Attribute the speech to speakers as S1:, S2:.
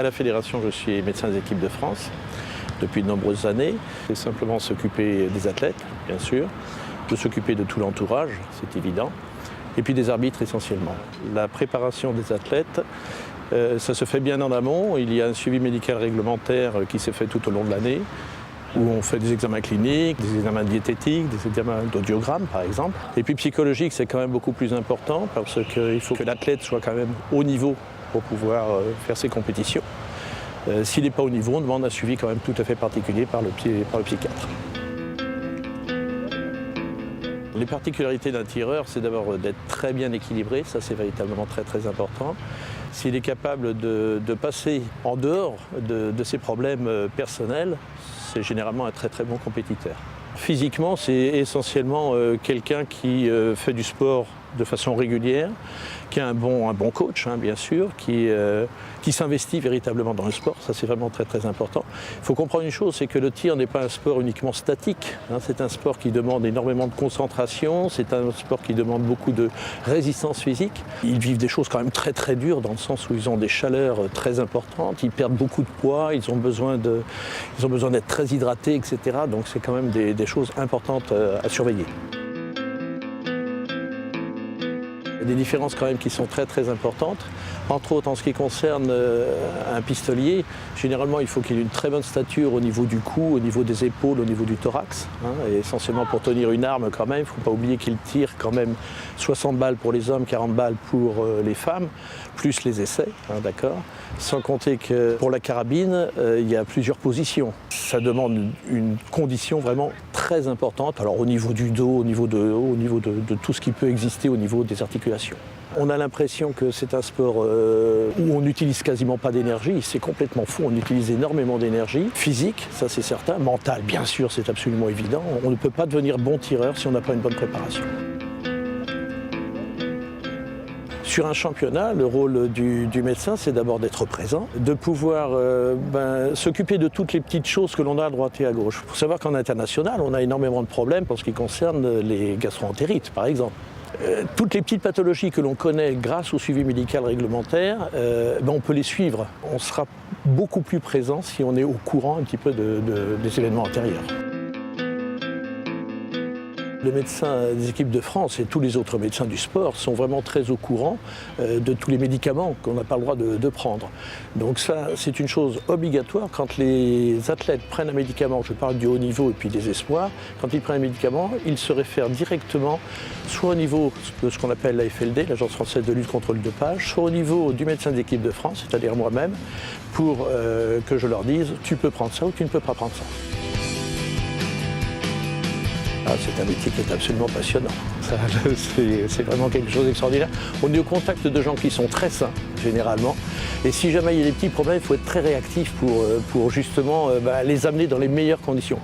S1: la fédération, je suis médecin des équipes de France depuis de nombreuses années. C'est simplement s'occuper des athlètes, bien sûr, de s'occuper de tout l'entourage, c'est évident, et puis des arbitres essentiellement. La préparation des athlètes, ça se fait bien en amont. Il y a un suivi médical réglementaire qui s'est fait tout au long de l'année, où on fait des examens cliniques, des examens diététiques, des examens d'audiogramme par exemple. Et puis psychologique, c'est quand même beaucoup plus important parce qu'il faut que l'athlète soit quand même au niveau pour pouvoir faire ses compétitions. S'il n'est pas au niveau, on demande un suivi quand même tout à fait particulier par le psychiatre. Les particularités d'un tireur, c'est d'abord d'être très bien équilibré, ça c'est véritablement très important. S'il est capable de passer en dehors de ses problèmes personnels, c'est généralement un très bon compétiteur. Physiquement, c'est essentiellement quelqu'un qui fait du sport de façon régulière, qui a un bon coach, bien sûr, qui s'investit véritablement dans le sport. Ça, c'est vraiment très important. Il faut comprendre une chose, c'est que le tir n'est pas un sport uniquement statique. C'est un sport qui demande énormément de concentration, c'est un sport qui demande beaucoup de résistance physique. Ils vivent des choses quand même très dures, dans le sens où ils ont des chaleurs très importantes, ils perdent beaucoup de poids, ils ont besoin d'être très hydratés, etc. Donc c'est quand même des choses importantes à surveiller. Il y a des différences quand même qui sont très importantes. Entre autres, en ce qui concerne un pistolier, généralement il faut qu'il ait une très bonne stature au niveau du cou, au niveau des épaules, au niveau du thorax. Et essentiellement pour tenir une arme quand même, il ne faut pas oublier qu'il tire quand même 60 balles pour les hommes, 40 balles pour les femmes, plus les essais, d'accord. Sans compter que pour la carabine, il y a plusieurs positions. Ça demande une condition vraiment très importante, alors au niveau du dos, au niveau de tout ce qui peut exister au niveau des articulations. On a l'impression que c'est un sport où on n'utilise quasiment pas d'énergie, c'est complètement faux, on utilise énormément d'énergie, physique, ça c'est certain, mental bien sûr, c'est absolument évident. On ne peut pas devenir bon tireur si on n'a pas une bonne préparation. Sur un championnat, le rôle du médecin, c'est d'abord d'être présent, de pouvoir s'occuper de toutes les petites choses que l'on a à droite et à gauche. Il faut savoir qu'en international, on a énormément de problèmes pour ce qui concerne les gastro-entérites, par exemple. Toutes les petites pathologies que l'on connaît grâce au suivi médical réglementaire, on peut les suivre. On sera beaucoup plus présent si on est au courant un petit peu des événements antérieurs. Le médecin des équipes de France et tous les autres médecins du sport sont vraiment très au courant de tous les médicaments qu'on n'a pas le droit de prendre. Donc ça, c'est une chose obligatoire. Quand les athlètes prennent un médicament, je parle du haut niveau et puis des espoirs, quand ils prennent un médicament, ils se réfèrent directement soit au niveau de ce qu'on appelle la FLD, l'Agence française de lutte contre le dopage, soit au niveau du médecin des équipes de France, c'est-à-dire moi-même, pour que je leur dise « tu peux prendre ça ou tu ne peux pas prendre ça ». C'est un métier qui est absolument passionnant. C'est vraiment quelque chose d'extraordinaire. On est au contact de gens qui sont très sains, généralement. Et si jamais il y a des petits problèmes, il faut être très réactif pour justement les amener dans les meilleures conditions.